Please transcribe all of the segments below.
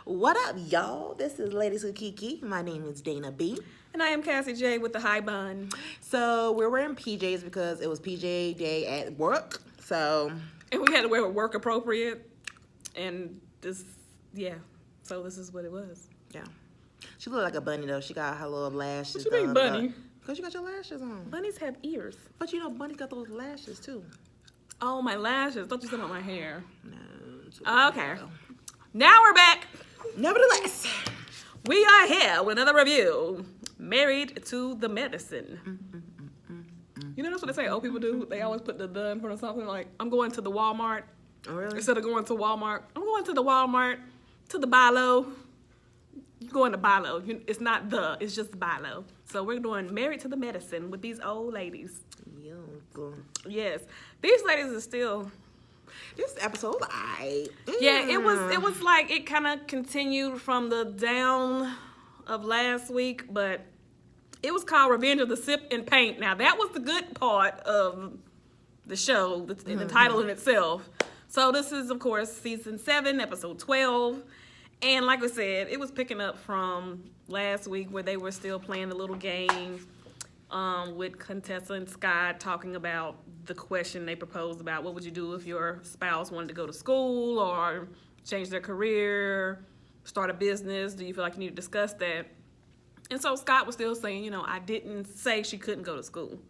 What up, y'all? This is Ladies with KeKe. My name is Dana B. And I am Cassie J with the high bun. So we're wearing PJs because it was PJ day at work. And we had to wear work appropriate. And so this is what it was. Yeah. She looked like a bunny though. She got her little lashes. What you mean bunny? Because you got your lashes on. Bunnies have ears. But you know, bunnies got those lashes too. Oh, my lashes. Don't you say about my hair. No. Okay. Now we're back. Nevertheless, we are here with another review. Married to the Medicine. You know that's what they say old people do? They always put the in front of something like, I'm going to the Walmart. Oh, really? Instead of going to Walmart, I'm going to the Walmart, to the Bilo. You're going to Bilo. It's not it's just Bilo. So we're doing Married to the Medicine with these old ladies. Yes. These ladies are still... This episode was aight. Yeah, it was like it kind of continued from the down of last week, but it was called Revenge of the Sip and Paint. Now, that was the good part of the show, the title in itself. So this is, of course, season 7, episode 12. And like I said, it was picking up from last week where they were still playing the little game with Contessa and Scott talking about the question they proposed about what would you do if your spouse wanted to go to school or change their career, start a business? Do you feel like you need to discuss that? And so Scott was still saying, I didn't say she couldn't go to school.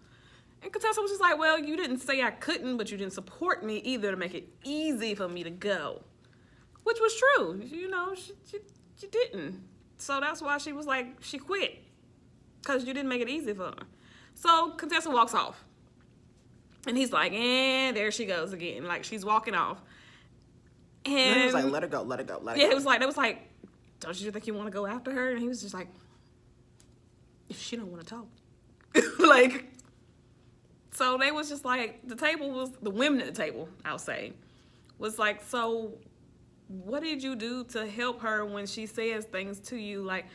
And Contessa was just like, well, you didn't say I couldn't, but you didn't support me either to make it easy for me to go. Which was true. She didn't. So that's why she was like, she quit. Because you didn't make it easy for her. So Contessa walks off. And he's like, and there she goes again. Like, she's walking off. And he was like, let her go, let her go, let her go. Yeah, it was like, don't you think you want to go after her? And he was just like, if she don't want to talk. So they was just like, the women at the table, I'll say, was like, so what did you do to help her when she says things to you like,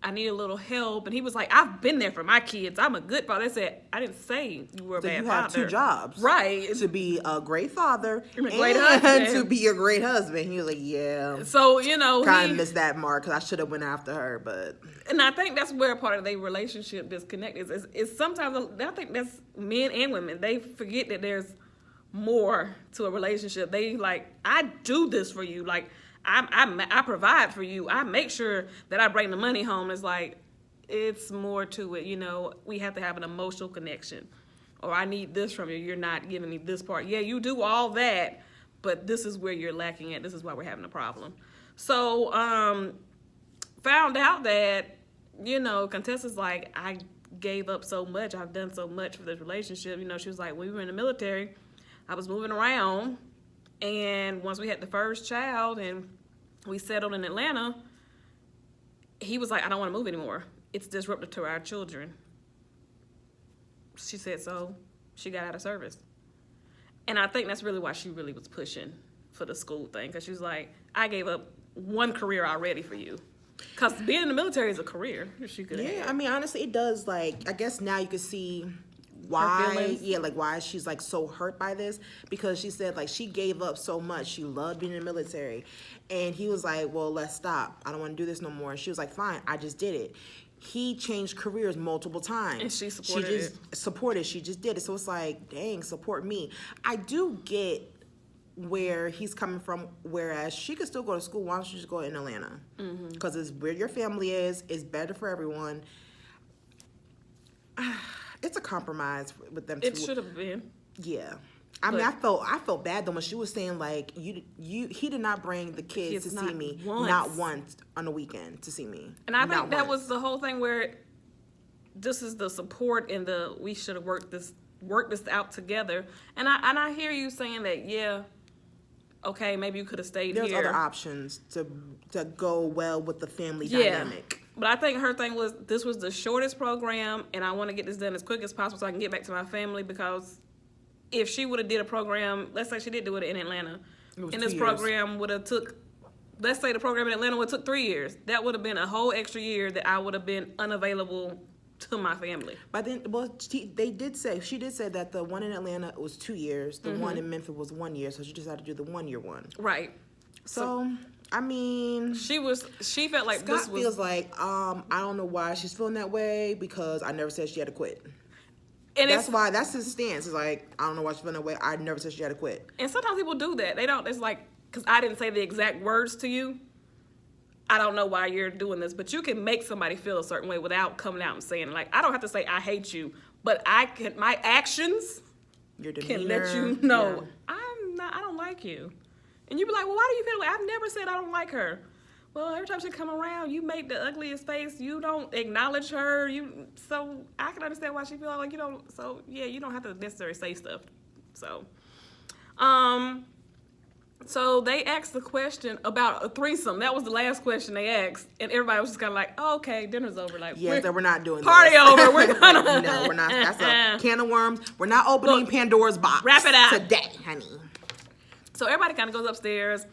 I need a little help? And he was like, I've been there for my kids. I'm a good father. They said, I didn't say you were a bad father. You have 2 jobs. Right. To be a great father and to be a great husband. He was like, yeah. So, kind of missed that mark because I should have went after her, but. And I think that's where part of their relationship disconnect is sometimes, I think that's men and women. They forget that there's more to a relationship. They like, I do this for you. Like, I provide for you. I make sure that I bring the money home. It's like, it's more to it. We have to have an emotional connection. Or I need this from you. You're not giving me this part. Yeah, you do all that, but this is where you're lacking at. This is why we're having a problem. So, found out that, Contessa's like, I gave up so much. I've done so much for this relationship. She was like, when we were in the military, I was moving around. And once we had the first child and we settled in Atlanta, he was like, I don't want to move anymore. It's disruptive to our children. She said so. She got out of service. And I think that's really why she really was pushing for the school thing. Because she was like, I gave up one career already for you. Because being in the military is a career. She could have. Yeah, I mean, honestly, it does, I guess now you can see why she's like so hurt by this, because she said like she gave up so much. She loved being in the military, and he was like, well, let's stop. I don't want to do this no more. And she was like, fine, I just did it. He changed careers multiple times, and she supported she just did it. So it's like, dang, support me. I do get where he's coming from, whereas she could still go to school. Why don't you just go in Atlanta? Because it's where your family is. It's better for everyone. It's a compromise with them. It should have been. Yeah, I mean, I felt bad though when she was saying like, he did not bring the kids to see me not once on the weekend to see me. And I think that was the whole thing where this is the support and we should have worked this out together. And I hear you saying that, yeah, okay, maybe you could have stayed here. There's other options to go well with the family dynamic. But I think her thing was, this was the shortest program, and I want to get this done as quick as possible so I can get back to my family, because if she would have did a program, let's say she did do it in Atlanta, and this program would have took, let's say the program in Atlanta would have took 3 years, that would have been a whole extra year that I would have been unavailable to my family. But then, she did say that the one in Atlanta was 2 years, the one in Memphis was 1 year, so she just had to do the 1 year one. Right. So I mean, She felt like Scott this was. feels like, I don't know why she's feeling that way because I never said she had to quit. And that's his stance. It's like, I don't know why she's feeling that way. I never said she had to quit. And sometimes people do that. They don't. It's like, because I didn't say the exact words to you. I don't know why you're doing this, but you can make somebody feel a certain way without coming out and saying, like, I don't have to say I hate you, but my actions Your demeanor can let you know I don't like you. And you be like, well, why do you feel that way? I've never said I don't like her. Well, every time she come around, you make the ugliest face. You don't acknowledge her. So I can understand why she feel like you don't. So yeah, you don't have to necessarily say stuff. So they asked the question about a threesome. That was the last question they asked, and everybody was just kind of like, oh, "Okay, dinner's over." Like, yeah, that we're not doing party this. over. We're gonna no, we're not. That's a can of worms. We're not opening Pandora's box. Wrap it up today, honey. So everybody kind of goes upstairs,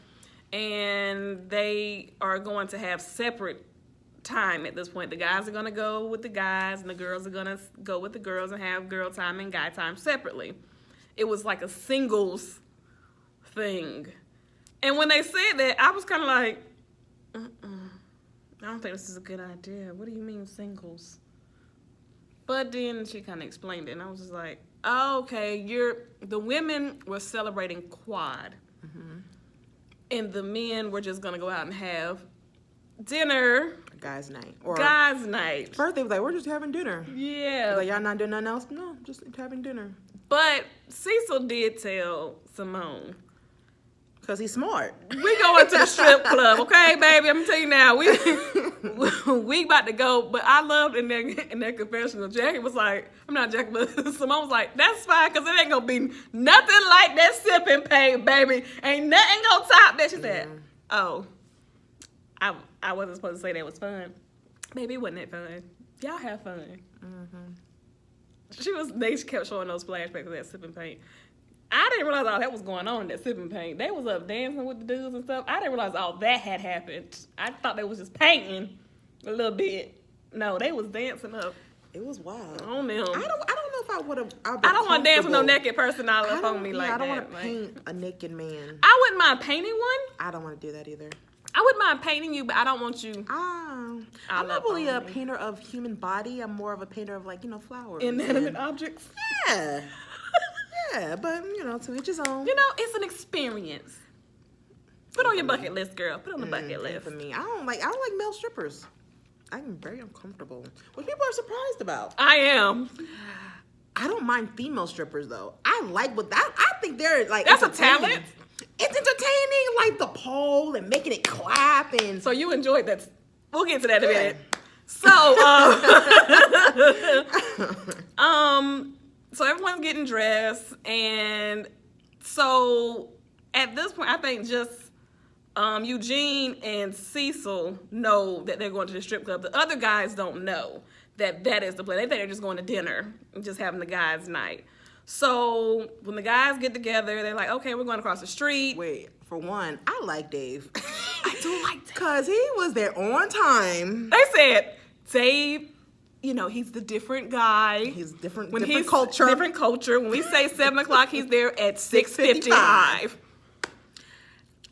and they are going to have separate time at this point. The guys are going to go with the guys, and the girls are going to go with the girls and have girl time and guy time separately. It was like a singles thing. And when they said that, I was kind of like, I don't think this is a good idea. What do you mean singles? But then she kind of explained it, and I was just like, oh, okay, the women were celebrating quad, and the men were just gonna go out and have dinner. Guys' night. Or guys' night. First they was like, we're just having dinner. Yeah. Like, y'all not doing nothing else? No, just having dinner. But Cecil did tell Simone. Because he's smart. We going to the strip club, okay, baby? I'm going to tell you now. We about to go. But I loved in their confessional, Jackie was like, I'm not Jackie, but Simone was like, that's fine, because it ain't going to be nothing like that sipping pain, baby. Ain't nothing going to top that. She said, oh, I wasn't supposed to say that was fun. Baby, it wasn't that fun. Y'all have fun. They kept showing those flashbacks of that sipping paint. I didn't realize all that was going on in that sipping paint. They was up dancing with the dudes and stuff. I didn't realize all that had happened. I thought they was just painting a little bit. No, they was dancing up. It was wild. On them. I don't know if I would have. I don't want to dance with no naked person all up on me like that. I don't want to paint a naked man. I wouldn't mind painting one. I don't want to do that either. I wouldn't mind painting you, but I don't want you. I'm not really a painter of human body. I'm more of a painter of, like, flowers. Inanimate objects? Yeah. Yeah, but, to each his own. It's an experience. Put on your bucket list, girl. Put on the bucket list. For me, I don't like male strippers. I'm very uncomfortable, which people are surprised about. I am. I don't mind female strippers, though. I like I think they're, like, that's a talent. It's entertaining, like the pole and making it clap. And so you enjoyed that. We'll get to that in a minute. So everyone's getting dressed, and so at this point, I think just Eugene and Cecil know that they're going to the strip club. The other guys don't know that is the plan. They think they're just going to dinner and just having the guys' night. So when the guys get together, they're like, okay, we're going across the street. Wait, for one, I like Dave. I do like Dave. Because he was there on time. They said, Dave, he's the different guy. He's different culture. Different culture. When we say 7 o'clock, he's there at 6:55.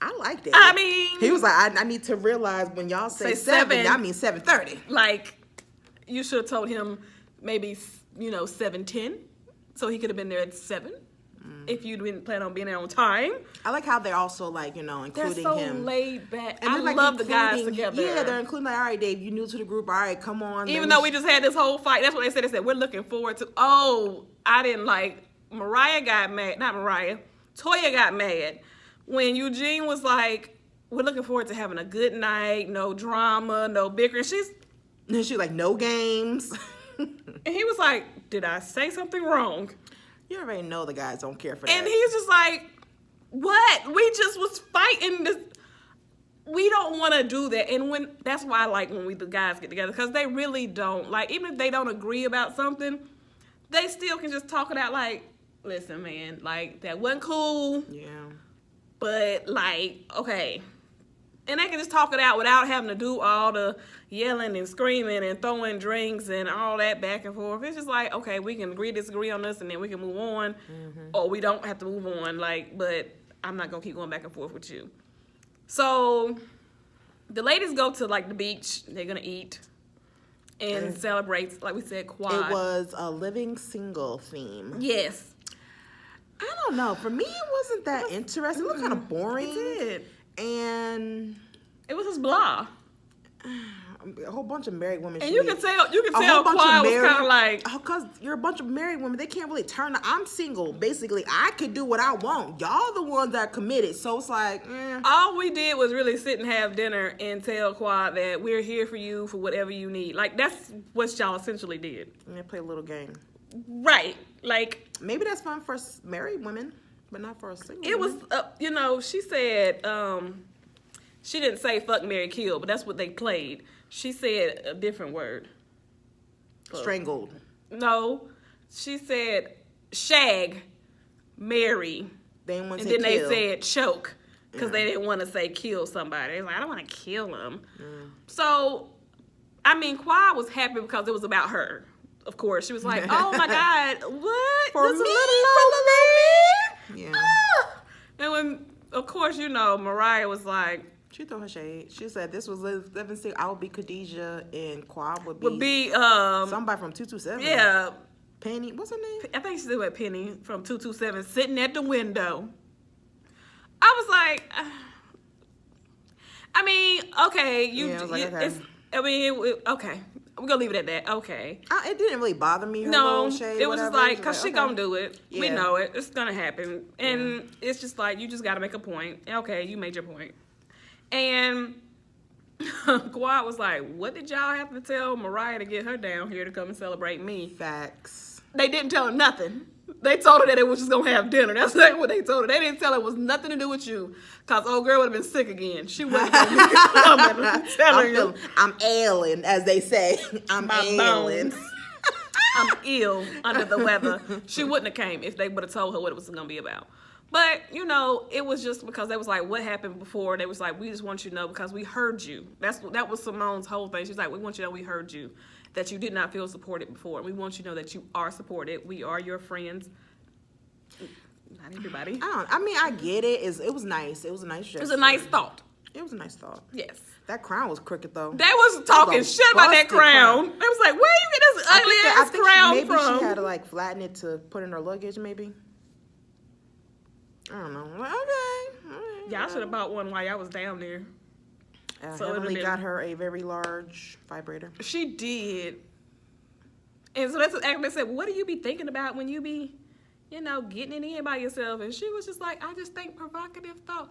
I like Dave. I mean. He was like, I need to realize when y'all say 7, I mean 7:30. Like, you should have told him maybe, 7:10. So he could have been there at 7 if you didn't plan on being there on time. I like how they're also, like, including him. They're so laid back. And I love the guys together. Yeah, they're including, like, all right, Dave, you new to the group. All right, come on. Even though we just had this whole fight. That's what they said. They said, we're looking forward to. Oh, I didn't like. Mariah got mad. Not Mariah. Toya got mad when Eugene was like, we're looking forward to having a good night. No drama, no bickering. She's like, no games. And he was like, did I say something wrong? You already know the guys don't care for that. And he's just like, what? We just was fighting this. We don't want to do that. And that's why I like when the guys get together, because they really don't. Like, even if they don't agree about something, they still can just talk it out like, listen, man, like, that wasn't cool. Yeah. But, like, okay. And they can just talk it out without having to do all the yelling and screaming and throwing drinks and all that back and forth. It's just like, okay, we can disagree on this, and then we can move on. Or we don't have to move on. Like, but I'm not going to keep going back and forth with you. So the ladies go to like the beach. They're gonna eat and celebrate, like we said, quad. It was a living single theme. Yes. I don't know. For me, it wasn't that interesting. It looked kind of boring. It did. And it was just blah. A whole bunch of married women. And you can tell Quad was kind of like, because you're a bunch of married women. They can't really turn. I'm single. Basically, I can do what I want. Y'all the ones that are committed. So it's like, all we did was really sit and have dinner and tell Quad that we're here for you for whatever you need. Like, that's what y'all essentially did. And they play a little game. Right. Like, maybe that's fun for married women, but not for a single. It was, she said, she didn't say fuck, marry, kill, but that's what they played. She said a different word. Strangled. No. She said shag, marry. They didn't want to say kill. And then they said choke because they didn't want to say kill somebody. They was like, I don't want to kill him. So, I mean, Quad was happy because it was about her. Of course. She was like, oh my God, what? For this me? For the yeah. Ah! And when, of course, Mariah was like, she threw her shade. She said this was living single. I would be Khadijah and Quad would be somebody from 227. Yeah. Penny, what's her name? I think she said Penny from 227, sitting at the window. I was like, I mean, okay, okay. We're gonna leave it at that. Okay. It didn't really bother me. No, shade, it was just like, because she gonna do it. Yeah. We know it. It's gonna happen. And it's just like, you just gotta make a point. Okay, you made your point. And Quad was like, what did y'all have to tell Mariah to get her down here to come and celebrate me? Facts. They didn't tell her nothing. They told her that it was just gonna have dinner. That's like what they told her. They didn't tell her it was nothing to do with you. Cause old girl would have been sick again. She wasn't gonna be coming. I'm telling you. I'm ailing, as they say. I'm ailing. I'm ill, under the weather. She wouldn't have came if they would have told her what it was gonna be about. But, it was just because they was like, what happened before? They was like, we just want you to know because we heard you. That was Simone's whole thing. She's like, we want you to know we heard you, that you did not feel supported before. We want you to know that you are supported. We are your friends. Not everybody. I get it. It was nice. It was a nice gesture. It was a nice thought. It was a nice thought. Yes. That crown was crooked, though. They was talking shit about that crown. They was like, where you get this ugly-ass crown from? Maybe she had to, flatten it to put in her luggage, maybe. I don't know. Like, okay. All right, y'all should have bought one while y'all was down there. So Heavenly got her a very large vibrator. She did. And so that's what they said, what do you be thinking about when you be, getting it in by yourself? And she was just like, I just think provocative thought.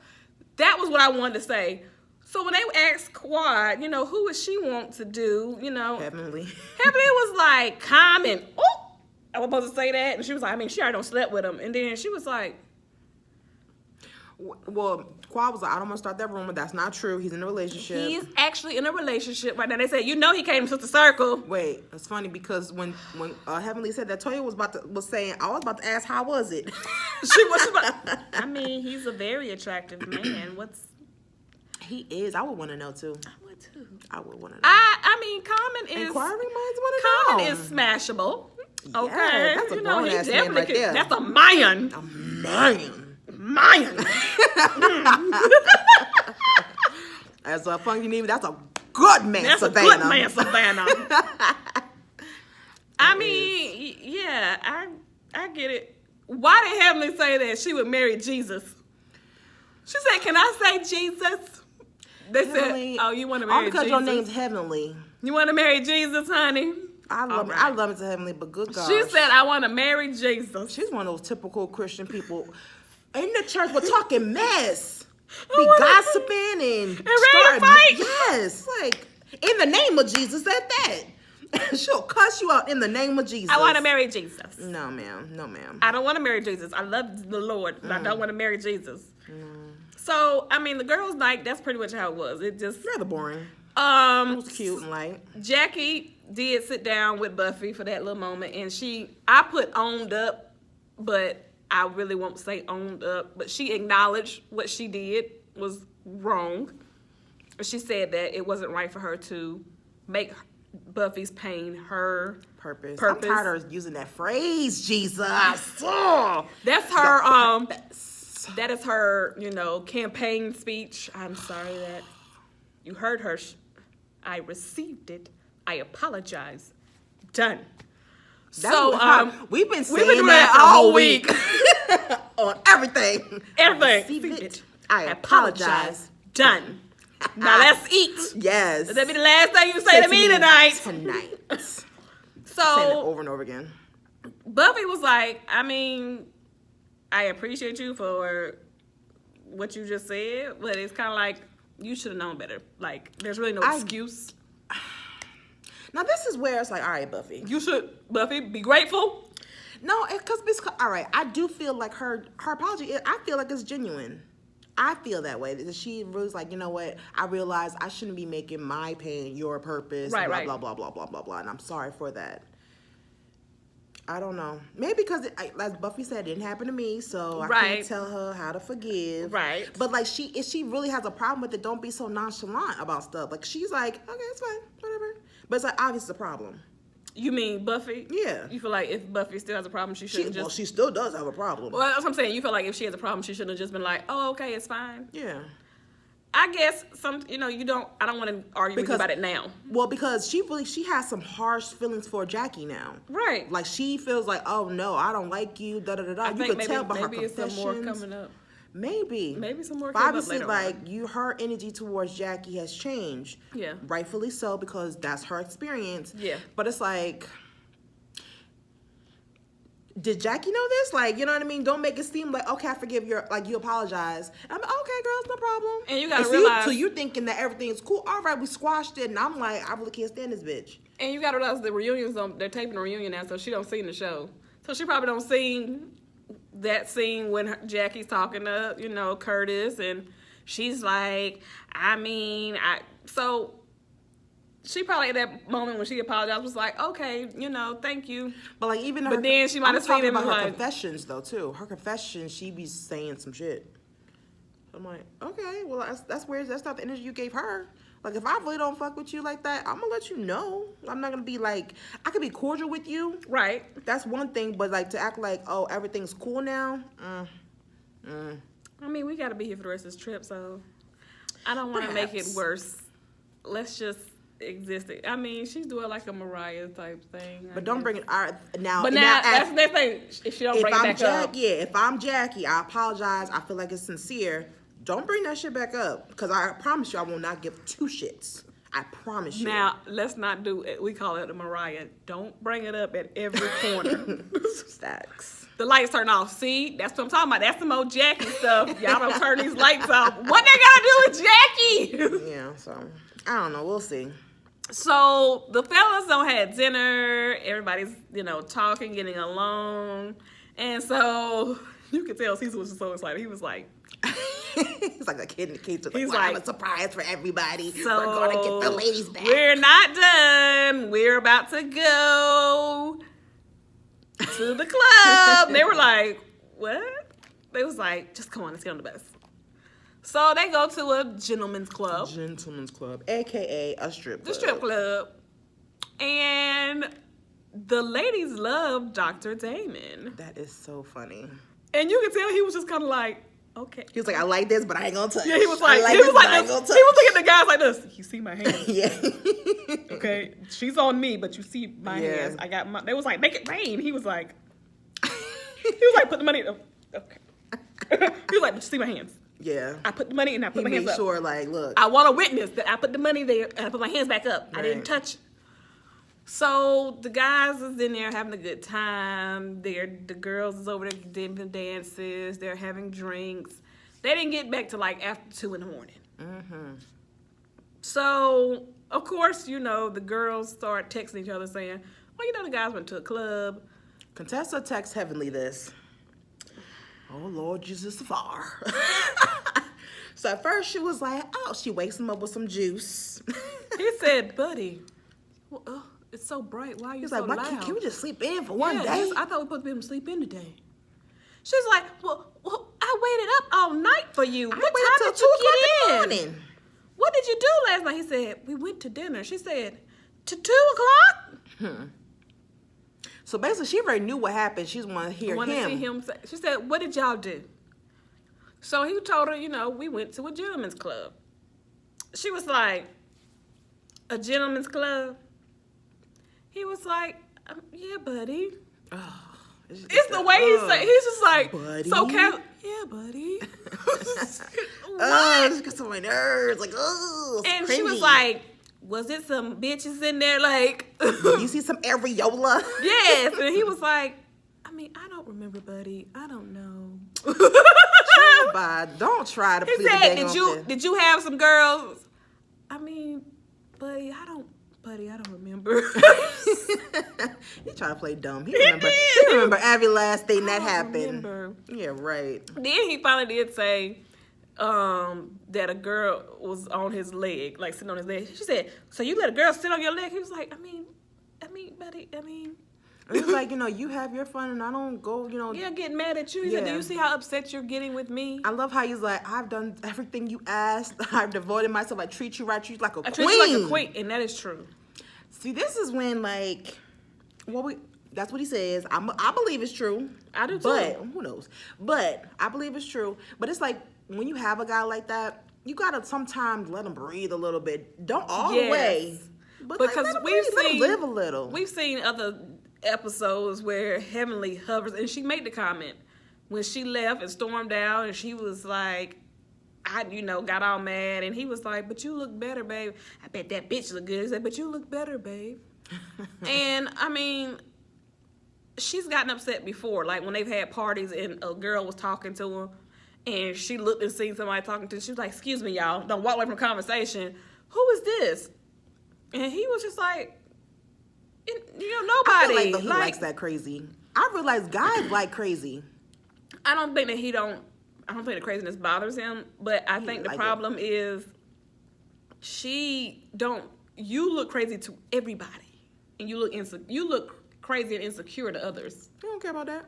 That was what I wanted to say. So when they asked Quad, who would she want to do, Heavenly. Heavenly was like, comment. Oh, I was supposed to say that. And she was like, she already don't slept with him. And then she was like, well, Quad was like, I don't want to start that rumor. That's not true. He's in a relationship. He's actually in a relationship right now. They said, he came to the circle. Wait, it's funny because when Heavenly said that, Toya was saying, I was about to ask, how was it? she was about, he's a very attractive man. He is. I would want to know too. I would too. I would want to know. Common is. Inquiring minds want to know. Common is smashable. Okay, yeah, that's a grown ass man right there. That's a man. A man. As a funky name, that's a good man, that's Savannah. That's a good man, Savannah. I get it. Why did Heavenly say that she would marry Jesus? She said, can I say Jesus? They Heavenly, said, you want to marry Jesus? Because your name's Heavenly. You want to marry Jesus, honey? I love it to Heavenly, but good God. She said, I want to marry Jesus. She's one of those typical Christian people. In the church, we're talking mess. Be gossiping and ready to fight. Yes. Like, in the name of Jesus, at that. She'll cuss you out in the name of Jesus. I want to marry Jesus. No, ma'am. No, ma'am. I don't want to marry Jesus. I love the Lord, but I don't want to marry Jesus. So, the girls' night, that's pretty much how it was. It just... rather boring. It was cute and light. Jackie did sit down with Buffy for that little moment, and I put owned up, but I really won't say owned up, but she acknowledged what she did was wrong. She said that it wasn't right for her to make Buffy's pain her purpose. I'm tired of using that phrase, Jesus. That's her, that is her, campaign speech. I'm sorry that You heard her. I received it. I apologize. Done. We've been doing saying that that all all week. On everything. Everything. Received it. I apologize. Done. Now let's eat. Yes. That'll be the last thing you say to me tonight. Tonight. So saying it over and over again. Buffy was like, I mean, I appreciate you for what you just said, but it's kind of like you should have known better. Like, there's really no excuse. Now this is where it's like, all right, Buffy. You should, Buffy, be grateful. No, because all right, I do feel like her apology. I feel like it's genuine. I feel that way. That she was like, you know what? I realized I shouldn't be making my pain your purpose. Right, blah, right. blah, blah, blah, blah, blah, blah. And I'm sorry for that. I don't know. Maybe because, as Buffy said, it didn't happen to me, so I can't tell her how to forgive. Right. But, like, if she really has a problem with it, don't be so nonchalant about stuff. Like, she's like, okay, it's fine, whatever. But it's like, obviously, it's a problem. You mean Buffy? Yeah. You feel like if Buffy still has a problem, she shouldn't Well, she still does have a problem. Well, that's what I'm saying. You feel like if she has a problem, she shouldn't have just been like, oh, okay, it's fine. Yeah. I guess I don't want to argue with you about it now. Well, because she has some harsh feelings for Jackie now. Right. Like, she feels like, oh, no, I don't like you, da-da-da-da. You could tell by her confessions. Maybe some more coming up. Maybe some more but coming obviously, up later like, her energy towards Jackie has changed. Yeah. Rightfully so, because that's her experience. Yeah. But it's like, did Jackie know this? Like, you know what I mean? Don't make it seem like, okay, I forgive you, like, you apologize. I'm like, okay, girls, no problem. And you gotta realize. So you're thinking that everything's cool. All right, we squashed it. And I'm like, I really can't stand this bitch. And you gotta realize the reunions, they're taping a reunion now, so she don't see in the show. So she probably don't see that scene when Jackie's talking to, Curtis, and she's like, so she probably at that moment when she apologized was like, okay, thank you. But like even but then she might have seen him about her like, confessions though too. Her confessions, she be saying some shit. I'm like, okay, well that's weird. That's not the energy you gave her. Like if I really don't fuck with you like that, I'm gonna let you know. I'm not gonna be like, I could be cordial with you. Right. That's one thing, but like to act like, oh, everything's cool now. I mean, we gotta be here for the rest of this trip, so I don't want to make it worse. Let's just exist. I mean, she's doing like a Mariah type thing. But don't bring it now. But now that's the next thing. If she don't bring it back up. Yeah, if I'm Jackie, I apologize. I feel like it's sincere. Don't bring that shit back up, because I promise you, I will not give two shits. I promise you. Now let's not do it. We call it a Mariah. Don't bring it up at every corner. Stacks. The lights turn off. See, that's what I'm talking about. That's some old Jackie stuff. Y'all don't turn these lights off. What they gotta do with Jackie? Yeah. So I don't know. We'll see. So the fellas don't had dinner. Everybody's, talking, getting along. And so you could tell Cecil was just so excited. He was like, he's like a kid in the cage. He's like, like, a surprise for everybody. So we're going to get the ladies back. We're not done. We're about to go to the club. They were like, what? They was like, just come on, let's get on the bus. So they go to a gentleman's club. Gentleman's club, a.k.a. a strip club. The strip club. And the ladies love Dr. Damon. That is so funny. And you can tell he was just kind of like, okay. He was like, I like this, but I ain't gonna touch. Yeah, he was like, he was looking at the guys like this. You see my hands? Yeah. Okay, she's on me, but you see my hands. I got my. They was like, make it rain. He was like, put the money. Okay. He was like, but you see my hands? Yeah. I put the money and I put my hands up. He made sure, like, look. I want to witness that I put the money there and I put my hands back up. Right. I didn't touch it. So the guys is in there having a good time. The girls is over there doing the dances. They're having drinks. They didn't get back to like after 2 a.m. Mm-hmm. So of course, the girls start texting each other saying, well, the guys went to a club. Contessa texts Heavenly this. Oh, Lord Jesus, far. So at first she was like, oh, she wakes him up with some juice. He said, buddy, well, it's so bright. Why are you so like, loud? Can we just sleep in for one day? I thought we were supposed to be able to sleep in today. She's like, well, I waited up all night for you. What time did you get in? Morning. What did you do last night? He said, we went to dinner. She said, to 2 o'clock? So basically, she already knew what happened. She just wanted to hear him. To see him say. She said, what did y'all do? So he told her, we went to a gentleman's club. she was like, a gentleman's club. He was like, yeah, buddy. It's the way he said. He's just like, buddy? so casual. Yeah, buddy. Oh, it's got so many nerves. Like, oh, and she was like, was it some bitches in there? Like, you see some areola? Yes. And he was like, I mean, I don't remember, buddy. I don't know. Don't try to. He said, did you have some girls? I mean, buddy, I don't remember. He trying to play dumb. He remember every last thing that happened. Remember. Yeah, right. Then he finally did say that a girl was on his leg, like sitting on his leg. She said, so you let a girl sit on your leg? He was like, I mean, buddy, And it's like, you have your fun and I don't go, Yeah, getting mad at you. He said, do you see how upset you're getting with me? I love how he's like, I've done everything you asked. I've devoted myself. I treat you right. Treat you like a queen. I treat you like a queen, and that is true. See, this is when, that's what he says. I believe it's true. I do too. But, who knows? But I believe it's true. But it's like, when you have a guy like that, you got to sometimes let him breathe a little bit. Don't all the way. But because let him live a little. We've seen other episodes where Heavenly hovers, and she made the comment when she left and stormed out, and she was like, got all mad, and he was like, but you look better, babe. I bet that bitch look good. He said, but you look better, babe. And I mean, she's gotten upset before, like when they've had parties and a girl was talking to her, and she looked and seen somebody talking to her. She was like, excuse me, y'all, don't walk away from the conversation. Who is this? And he was just like, nobody. I feel like he likes that crazy. I realize guys like crazy. I don't think the craziness bothers him, but I think the problem is you look crazy to everybody, and you look crazy and insecure to others. I don't care about that.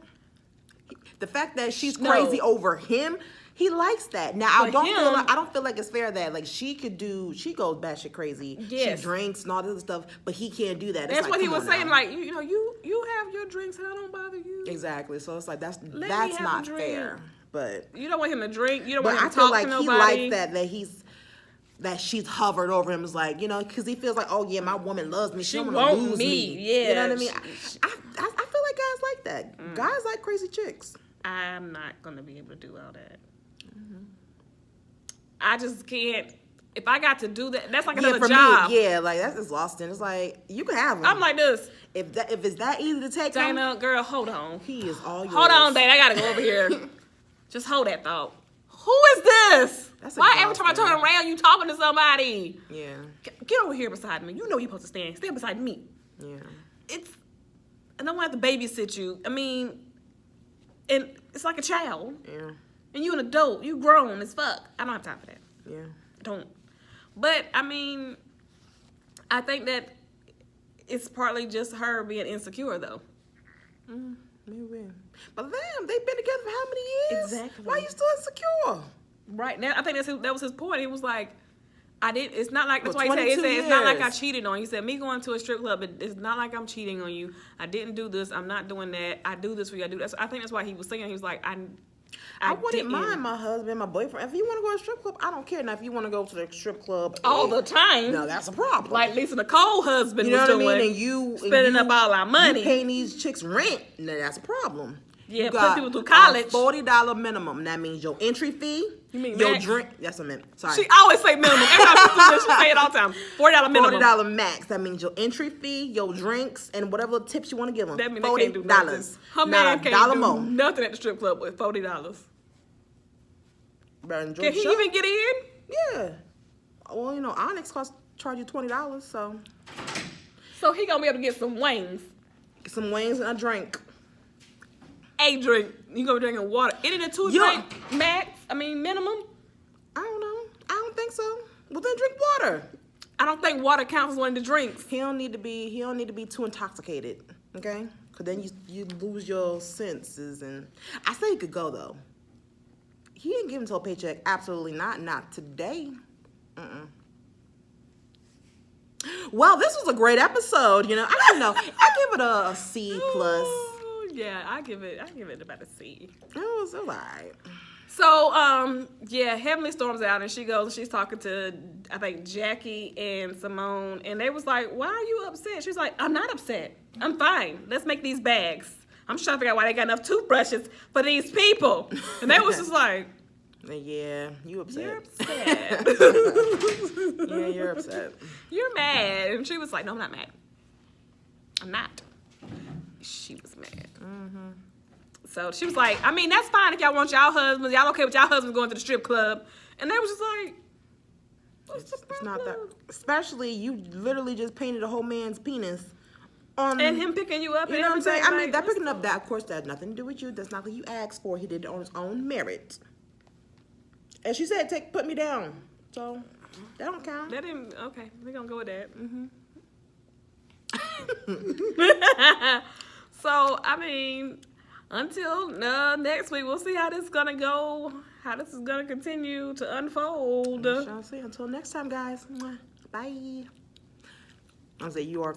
The fact that she's crazy over him, he likes that. Now I don't feel like it's fair that she goes batshit crazy. Yes. She drinks and all this other stuff, but he can't do that. That's what he was saying. Now. Like you have your drinks and I don't bother you. Exactly. So it's like that's not fair. But you don't want him to drink. You don't want him to talk to nobody. He likes that she's hovered over him. It's like, because he feels like, oh yeah, my woman loves me. She don't want to lose me. Yeah. You know what I mean? I feel like guys like that. Guys like crazy chicks. I'm not gonna be able to do all that. Mm-hmm. I just can't. If I got to do that, that's like another job. Me, that's exhausting. It's like you can have him. I'm like this. If it's that easy to take, Dana, girl, hold on. He is all yours. Hold on, Dana. I gotta go over here. Just hold that thought. Who is this? Why every time I turn around, you talking to somebody? Yeah. Get over here beside me. You know you're supposed to stand beside me. Yeah. And I don't have to babysit you. I mean, and it's like a child. Yeah. And you an adult. You grown as fuck. I don't have time for that. Yeah. Don't. But, I mean, I think that it's partly just her being insecure, though. Maybe. But damn, they've been together for how many years? Exactly. Why are you still insecure? Right now, I think that was his point. He was like, it's not like, that's well, why he said, years. It's not like I cheated on you. He said, me going to a strip club, it's not like I'm cheating on you. I didn't do this. I'm not doing that. I do this for you. I do that. So I think that's why he was saying, he was like, I wouldn't mind my husband, my boyfriend. If you want to go to a strip club, I don't care. Now, if you want to go to the strip club all the time, no, that's a problem. Like Lisa Nicole's husband, you know was what doing, I mean? And you spending up all our money, you paying these chicks rent. Now that's a problem. Yeah, you put people through college. $40 minimum. That means your entry fee. You mean your max? Drink? That's a minimum. Sorry. She always say minimum. Every time she do this, she say it all the time. $40 minimum. $40 max. That means your entry fee, your drinks, and whatever tips you want to give them. That means they can't do nothing. Her man can't do nothing at the strip club with $40. Can he even get in? Yeah. Well, Onyx charge you $20, so. So he gonna be able to get some wings. Get some wings and a drink. A drink. You gonna be drinking water. Any of the two drink max? I mean minimum? I don't know. I don't think so. Well then drink water. I don't think water counts as one of the drinks. He don't need to be too intoxicated. Okay? Cause then you lose your senses, and I say he could go though. He ain't give him till a paycheck. Absolutely not. Not today. Well, this was a great episode. I don't know. I give it a C plus. Yeah, I give it about a C. It was alright. So, yeah, Heavenly storms out and she goes and she's talking to, I think, Jackie and Simone. And they was like, why are you upset? She's like, I'm not upset. I'm fine. Let's make these bags. I'm just trying to figure out why they got enough toothbrushes for these people. And they was just like, yeah, you upset. you're upset. Yeah, you're upset. You're mad. And she was like, no, I'm not mad. I'm not. She was mad. Mm-hmm. So she was like, I mean, that's fine if y'all want y'all husbands. Y'all okay with y'all husbands going to the strip club. And they was just like, what's the It's not that. problem? Especially, you literally just painted a whole man's penis on. And him picking you up. You and know what I'm saying? I everything, mean, that like, picking up that, of course, that has nothing to do with you. That's not what you asked for. He did it on his own merit. And she said, put me down. So, that don't count. That didn't, okay, we're going to go with that. So, I mean, until next week, we'll see how this is going to go, how this is going to continue to unfold. We shall see. Until next time, guys. Bye. I'll say you are